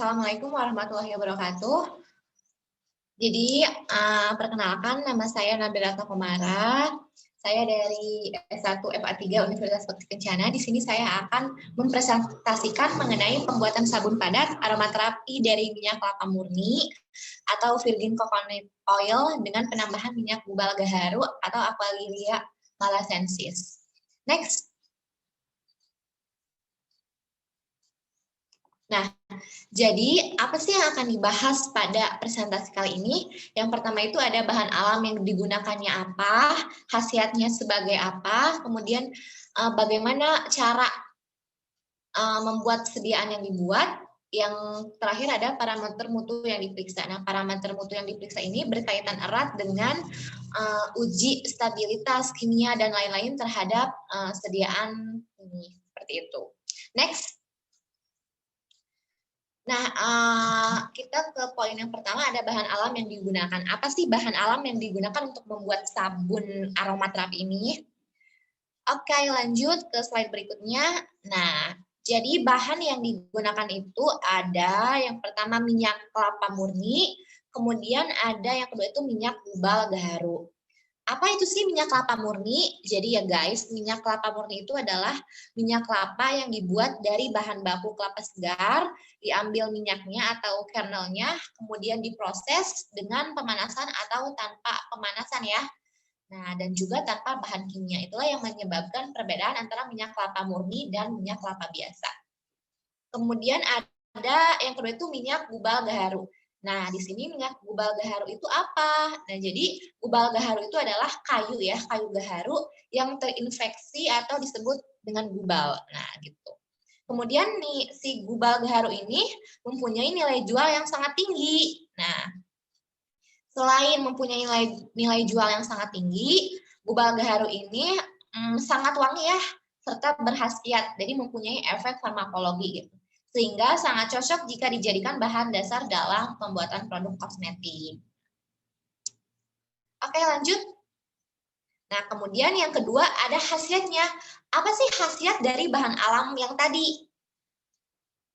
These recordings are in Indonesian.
Assalamualaikum warahmatullahi wabarakatuh. Jadi, perkenalkan nama saya Nabila Komara. Saya dari S1 FA3 Universitas Bakti Kencana. Di sini saya akan mempresentasikan mengenai pembuatan sabun padat aromaterapi dari minyak kelapa murni atau virgin coconut oil dengan penambahan minyak bubal gaharu atau Aqualilia malasensis. Next. Nah, jadi apa sih yang akan dibahas pada presentasi kali ini? Yang pertama itu ada bahan alam yang digunakannya apa, khasiatnya sebagai apa, kemudian bagaimana cara membuat sediaan yang dibuat, yang terakhir ada parameter mutu yang diperiksa. Nah, parameter mutu yang diperiksa ini berkaitan erat dengan uji stabilitas kimia dan lain-lain terhadap sediaan ini, seperti itu. Next. Nah, kita ke poin yang pertama, ada bahan alam yang digunakan. Apa sih bahan alam yang digunakan untuk membuat sabun aromaterapi ini? Oke, lanjut ke slide berikutnya. Nah, jadi bahan yang digunakan itu ada yang pertama minyak kelapa murni, kemudian ada yang kedua itu minyak bubal gaharu. Apa itu sih minyak kelapa murni? Jadi ya guys, minyak kelapa murni itu adalah minyak kelapa yang dibuat dari bahan baku kelapa segar, diambil minyaknya atau kernelnya, kemudian diproses dengan pemanasan atau tanpa pemanasan ya. Nah, dan juga tanpa bahan kimia. Itulah yang menyebabkan perbedaan antara minyak kelapa murni dan minyak kelapa biasa. Kemudian ada yang kedua itu minyak bubal gaharu. Nah, di sini minyak bubal gaharu itu apa? Nah, jadi bubal gaharu itu adalah kayu ya, kayu gaharu yang terinfeksi atau disebut dengan bubal. Nah, gitu. Kemudian nih, si bubal gaharu ini mempunyai nilai jual yang sangat tinggi. Nah, selain mempunyai nilai jual yang sangat tinggi, bubal gaharu ini sangat wangi ya, serta berkhasiat, jadi mempunyai efek farmakologi gitu. Sehingga sangat cocok jika dijadikan bahan dasar dalam pembuatan produk kosmetik. Oke, lanjut. Nah, kemudian yang kedua ada khasiatnya. Apa sih khasiat dari bahan alam yang tadi?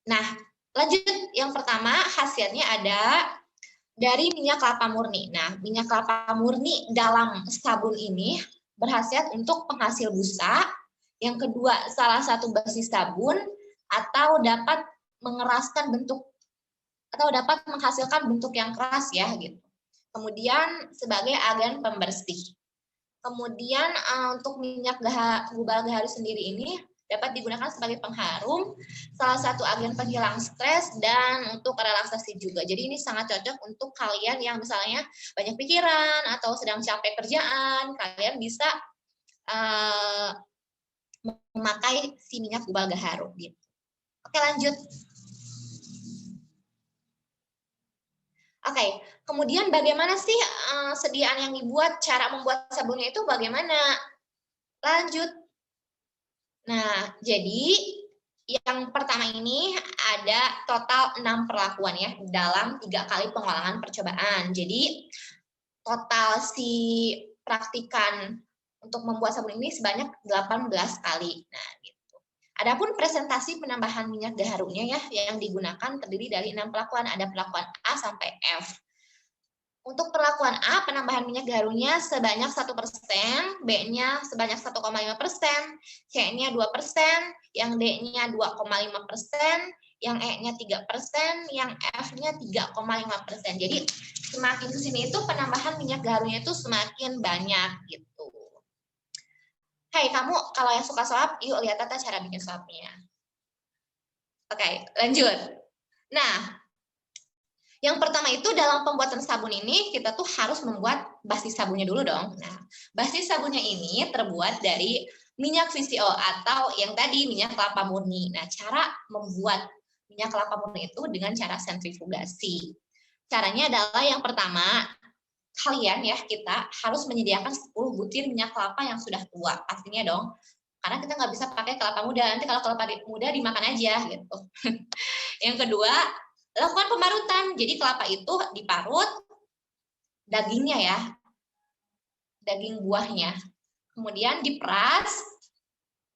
Nah, lanjut. Yang pertama khasiatnya ada dari minyak kelapa murni. Nah, minyak kelapa murni dalam sabun ini berkhasiat untuk penghasil busa. Yang kedua, salah satu basis sabun atau dapat mengeraskan bentuk atau dapat menghasilkan bentuk yang keras ya gitu. Kemudian sebagai agen pembersih. Kemudian untuk minyak bubal gaharu sendiri ini dapat digunakan sebagai pengharum, salah satu agen penghilang stres dan untuk relaksasi juga. Jadi ini sangat cocok untuk kalian yang misalnya banyak pikiran atau sedang capek kerjaan, kalian bisa memakai si minyak bubal gaharu gitu. Oke, lanjut. Oke, kemudian bagaimana sih sediaan yang dibuat, cara membuat sabunnya itu bagaimana? Lanjut. Nah, jadi yang pertama ini ada total 6 perlakuan ya dalam 3 kali pengolahan percobaan. Jadi total si praktikan untuk membuat sabun ini sebanyak 18 kali. Nah, gitu. Adapun presentasi penambahan minyak gaharunya ya yang digunakan terdiri dari 6 perlakuan. Ada perlakuan A sampai F. Untuk perlakuan A, penambahan minyak gaharunya sebanyak 1%, B-nya sebanyak 1,5%, C-nya 2%, yang D-nya 2,5%, yang E-nya 3%, yang F-nya 3,5%. Jadi semakin ke sini itu penambahan minyak gaharunya itu semakin banyak gitu. Hai, kamu kalau yang suka sulap, yuk lihat tata cara bikin sulapnya. Oke, lanjut. Nah, yang pertama itu dalam pembuatan sabun ini kita tuh harus membuat basis sabunnya dulu dong. Nah, basis sabunnya ini terbuat dari minyak VCO atau yang tadi minyak kelapa murni. Nah, cara membuat minyak kelapa murni itu dengan cara sentrifugasi. Caranya adalah yang pertama, kalian ya kita harus menyediakan 10 butir minyak kelapa yang sudah tua. Pastinya dong. Karena kita nggak bisa pakai kelapa muda. Nanti kalau kelapa muda dimakan aja gitu. Yang kedua, lakukan pemarutan. Jadi kelapa itu diparut, dagingnya ya, daging buahnya. Kemudian diperas,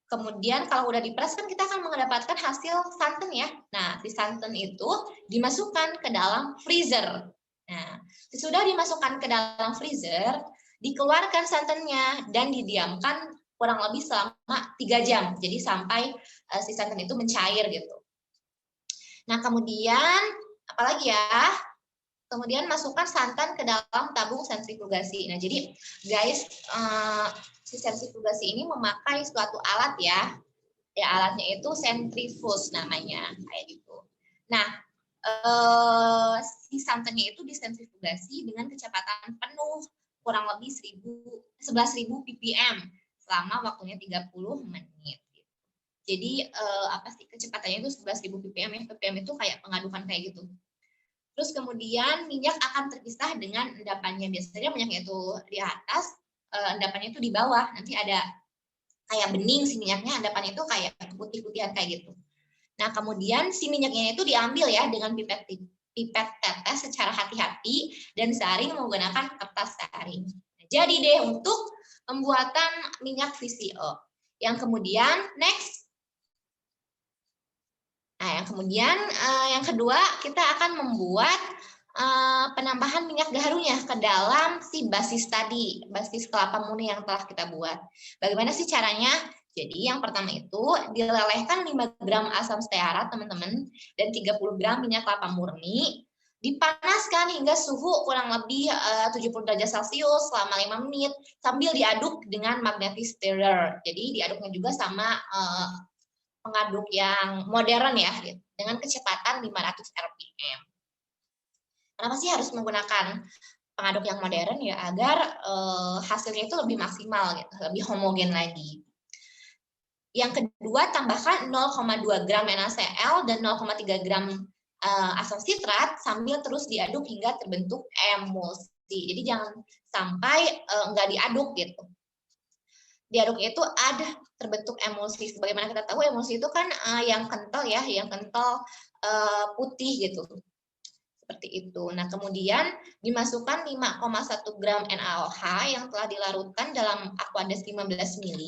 Kemudian kalau udah diperas kan kita akan mendapatkan hasil santan ya. Nah, si santan itu dimasukkan ke dalam freezer. Nah, sesudah dimasukkan ke dalam freezer, dikeluarkan santannya dan didiamkan kurang lebih selama 3 jam. Jadi sampai si santan itu mencair gitu. Nah, kemudian apalagi ya? Kemudian masukkan santan ke dalam tabung sentrifugasi. Nah, jadi guys, si sentrifugasi ini memakai suatu alat ya. Ya, alatnya itu sentrifuge namanya, kayak gitu. Nah, si santannya itu disentrifugasi dengan kecepatan penuh kurang lebih 11.000 ppm selama waktunya 30 menit. Jadi apa sih kecepatannya itu 11.000 ppm ya. ppm itu kayak pengadukan kayak gitu. Terus kemudian minyak akan terpisah dengan endapannya. Biasanya minyaknya itu di atas, endapannya itu di bawah. Nanti ada kayak bening si minyaknya, endapannya itu kayak putih-putihan kayak gitu. Nah, kemudian si minyaknya itu diambil ya dengan pipet tetes secara hati-hati dan saring menggunakan kertas saring. Jadi deh untuk pembuatan minyak VCO. Yang kemudian next. Nah, yang kedua kita akan membuat penambahan minyak gaharunya ke dalam si basis tadi, basis kelapa murni yang telah kita buat. Bagaimana sih caranya? Jadi yang pertama itu dilelehkan 5 gram asam stearat teman-teman dan 30 gram minyak kelapa murni, dipanaskan hingga suhu kurang lebih 70 derajat Celcius selama 5 menit sambil diaduk dengan magnetic stirrer. Jadi diaduknya juga sama pengaduk yang modern ya, dengan kecepatan 500 rpm. Kenapa sih harus menggunakan pengaduk yang modern ya? Agar hasilnya itu lebih maksimal, gitu, lebih homogen lagi. Yang kedua, tambahkan 0,2 gram NaCl dan 0,3 gram asam sitrat sambil terus diaduk hingga terbentuk emulsi. Jadi jangan sampai nggak diaduk gitu. Diaduk itu ada terbentuk emulsi. Sebagaimana kita tahu emulsi itu kan yang kental ya, yang kental putih gitu. Seperti itu. Nah, kemudian dimasukkan 5,1 gram NaOH yang telah dilarutkan dalam Aquades 15 ml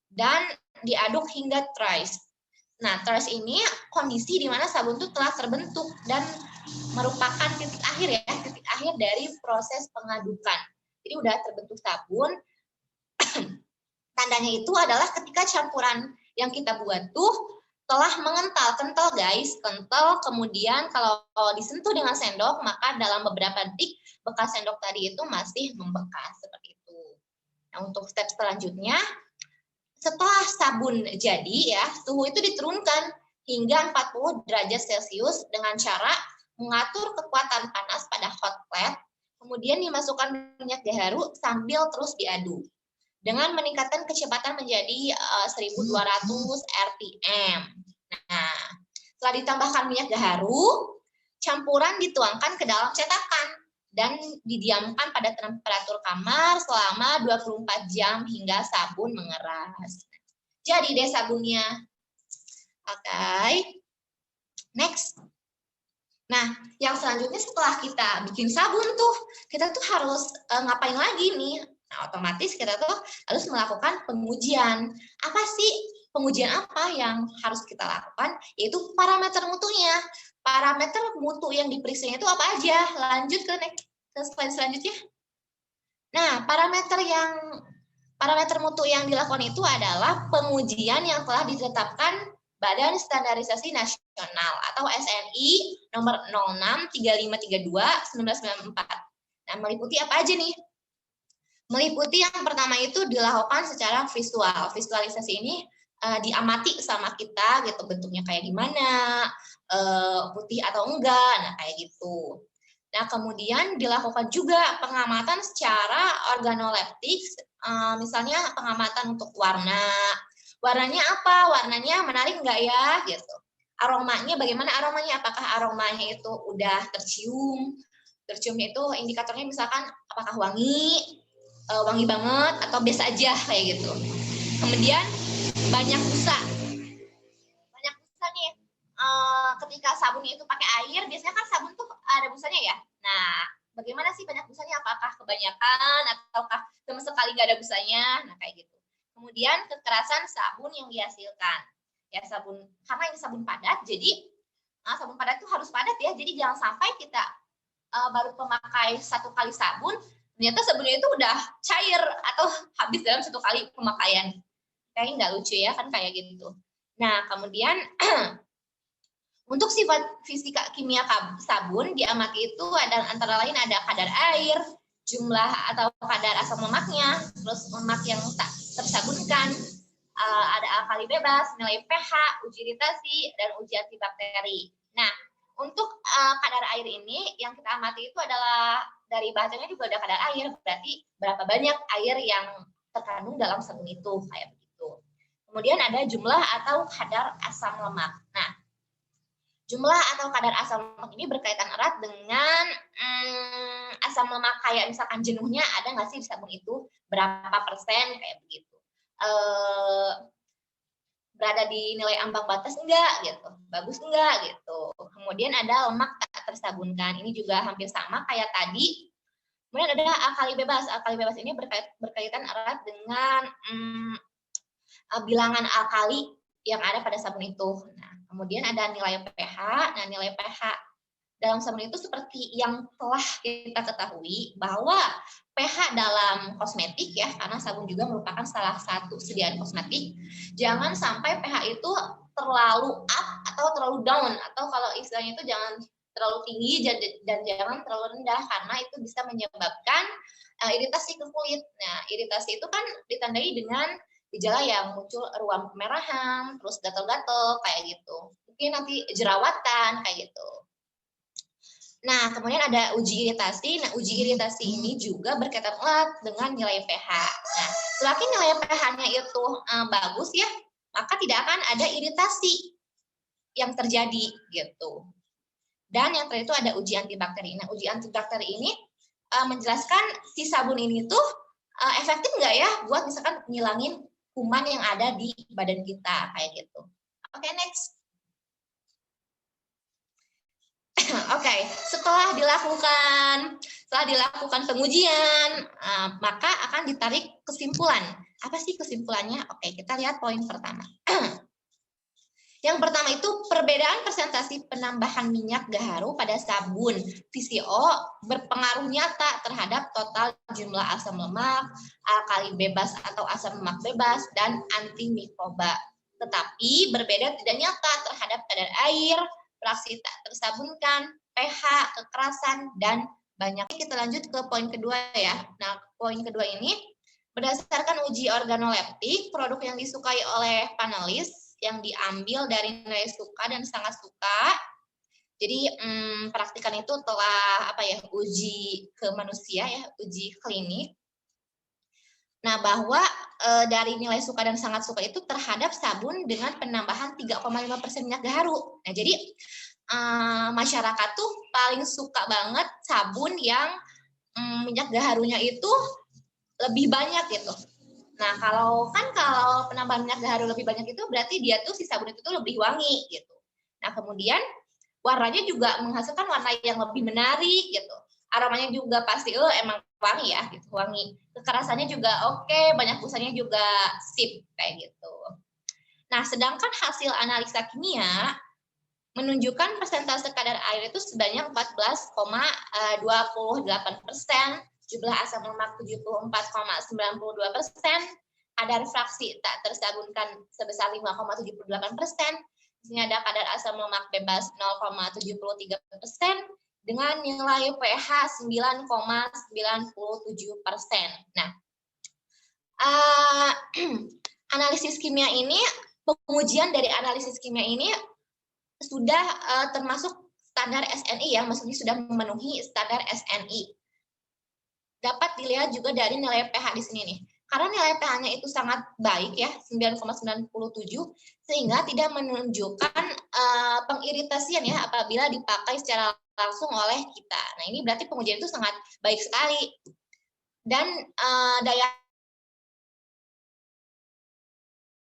dan diaduk hingga trace. Nah, trace ini kondisi di mana sabun itu telah terbentuk dan merupakan titik akhir ya, titik akhir dari proses pengadukan. Jadi udah terbentuk sabun. Tandanya itu adalah ketika campuran yang kita buat tuh telah mengental, kental guys, kental. Kemudian kalau disentuh dengan sendok, maka dalam beberapa detik bekas sendok tadi itu masih membekas seperti itu. Nah, untuk step selanjutnya, setelah sabun jadi ya, suhu itu diturunkan hingga 40 derajat Celcius dengan cara mengatur kekuatan panas pada hot plate, kemudian dimasukkan minyak gaharu sambil terus diaduk dengan meningkatkan kecepatan menjadi 1.200 rpm. Nah, setelah ditambahkan minyak gaharu, campuran dituangkan ke dalam cetakan dan didiamkan pada temperatur kamar selama 24 jam hingga sabun mengeras. Jadi deh sabunnya. Oke. Next. Nah, yang selanjutnya setelah kita bikin sabun tuh, kita tuh harus ngapain lagi nih? Nah, otomatis kita tuh harus melakukan pengujian. Apa sih pengujian apa yang harus kita lakukan? Yaitu parameter mutunya. Parameter mutu yang diperiksanya itu apa aja? Lanjut ke slide selanjutnya. Nah, parameter mutu yang dilakukan itu adalah pengujian yang telah ditetapkan Badan Standarisasi Nasional atau SNI nomor 063532/1994. Nah, meliputi apa aja nih? Meliputi yang pertama itu dilakukan secara visual. Visualisasi ini diamati sama kita gitu, bentuknya kayak gimana, putih atau enggak, nah kayak gitu. Nah, kemudian dilakukan juga pengamatan secara organoleptik, misalnya pengamatan untuk warna. Warnanya apa? Warnanya menarik enggak ya? Gitu. Aromanya bagaimana aromanya? Apakah aromanya itu udah tercium? Terciumnya itu indikatornya misalkan apakah wangi, wangi banget atau biasa aja kayak gitu. Kemudian banyak busa. Banyak busa nih. Ketika sabunnya itu pakai air, biasanya kan sabun tuh ada busanya ya. Nah, bagaimana sih banyak busanya? Apakah kebanyakan ataukah sama sekali nggak ada busanya? Nah, kayak gitu. Kemudian kekerasan sabun yang dihasilkan. Ya sabun, karena ini sabun padat, jadi sabun padat itu harus padat ya. Jadi jangan sampai kita baru pemakai 1 kali sabun, ternyata sabunnya itu udah cair atau habis dalam 1 kali pemakaian. Kayaknya nggak lucu ya kan kayak gitu. Nah kemudian untuk sifat fisika kimia sabun diamati itu ada antara lain ada kadar air, jumlah atau kadar asam lemaknya, terus lemak yang tak tersabunkan, ada alkali bebas, nilai pH, uji iritasi, dan uji antibakteri. Nah, untuk kadar air ini yang kita amati itu adalah dari bahasanya juga ada kadar air, berarti berapa banyak air yang terkandung dalam sabun itu, kayak begitu. Kemudian ada jumlah atau kadar asam lemak. Nah, jumlah atau kadar asam lemak ini berkaitan erat dengan asam lemak kayak misalkan jenuhnya ada nggak sih di sabun itu, berapa persen, kayak begitu. Berada di nilai ambang batas enggak gitu, bagus enggak gitu. Kemudian ada lemak tak tersabunkan, ini juga hampir sama kayak tadi. Kemudian ada alkali bebas. Alkali bebas ini berkaitan erat dengan bilangan alkali yang ada pada sabun itu. Nah, kemudian ada nilai pH. Nah, nilai pH dalam sabun itu seperti yang telah kita ketahui bahwa pH dalam kosmetik ya, karena sabun juga merupakan salah satu sediaan kosmetik, jangan sampai pH itu terlalu up atau terlalu down, atau kalau istilahnya itu jangan terlalu tinggi dan jangan terlalu rendah, karena itu bisa menyebabkan iritasi ke kulit. Nah, iritasi itu kan ditandai dengan gejala yang muncul ruam kemerahan, terus gatal-gatal kayak gitu. Mungkin nanti jerawatan kayak gitu. Nah, kemudian ada uji iritasi. Nah, uji iritasi ini juga berkaitan erat dengan nilai pH. Nah, semakin nilai pH-nya itu bagus ya, maka tidak akan ada iritasi yang terjadi gitu. Dan yang terakhir itu ada uji antibakteri. Nah, uji antibakteri ini menjelaskan si sabun ini tuh efektif nggak ya buat misalkan ngilangin kuman yang ada di badan kita kayak gitu. Oke, next. Oke, setelah dilakukan pengujian, maka akan ditarik kesimpulan. Apa sih kesimpulannya? Oke, kita lihat poin pertama. Yang pertama itu perbedaan presentasi penambahan minyak gaharu pada sabun VCO berpengaruh nyata terhadap total jumlah asam lemak, alkali bebas atau asam lemak bebas, dan antimikroba. Tetapi berbeda tidak nyata terhadap kadar air, fraksi tak tersabunkan, pH, kekerasan, dan banyak. Kita lanjut ke poin kedua ya. Nah, poin kedua ini berdasarkan uji organoleptik, produk yang disukai oleh panelis yang diambil dari nilai suka dan sangat suka. Jadi praktikan itu telah uji ke manusia ya, uji klinik. Nah, bahwa dari nilai suka dan sangat suka itu terhadap sabun dengan penambahan 3,5% minyak gaharu. Nah, jadi masyarakat tuh paling suka banget sabun yang minyak gaharunya itu lebih banyak gitu. Nah, kalau penambahan minyak gaharu lebih banyak itu berarti dia tuh si sabun itu tuh lebih wangi gitu. Nah, kemudian warnanya juga menghasilkan warna yang lebih menarik gitu. Aromanya juga pasti emang wangi ya gitu, wangi. Kekerasannya juga oke, banyak busanya juga sip kayak gitu. Nah, sedangkan hasil analisa kimia menunjukkan persentase kadar air itu sebanyak 14,28%, jumlah asam lemak 74,92%, kadar fraksi tak tersabunkan sebesar 5,78%, di sini ada kadar asam lemak bebas 0,73%, dengan nilai pH 9,97%. Nah, analisis kimia ini, pengujian dari analisis kimia ini sudah termasuk standar SNI ya, maksudnya sudah memenuhi standar SNI. Dapat dilihat juga dari nilai pH di sini nih. Karena nilai pH-nya itu sangat baik ya, 9,97, sehingga tidak menunjukkan pengiritasian ya apabila dipakai secara langsung oleh kita. Nah, ini berarti pengujian itu sangat baik sekali. Dan daya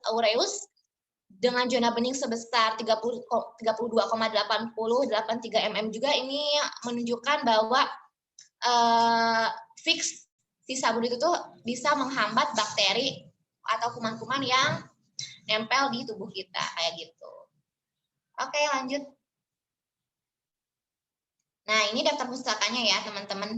aureus dengan zona bening sebesar 32,8083 mm juga ini menunjukkan bahwa fix si sabun itu tuh bisa menghambat bakteri atau kuman-kuman yang nempel di tubuh kita kayak gitu. Oke, lanjut. Nah, ini daftar pustakanya ya, teman-teman.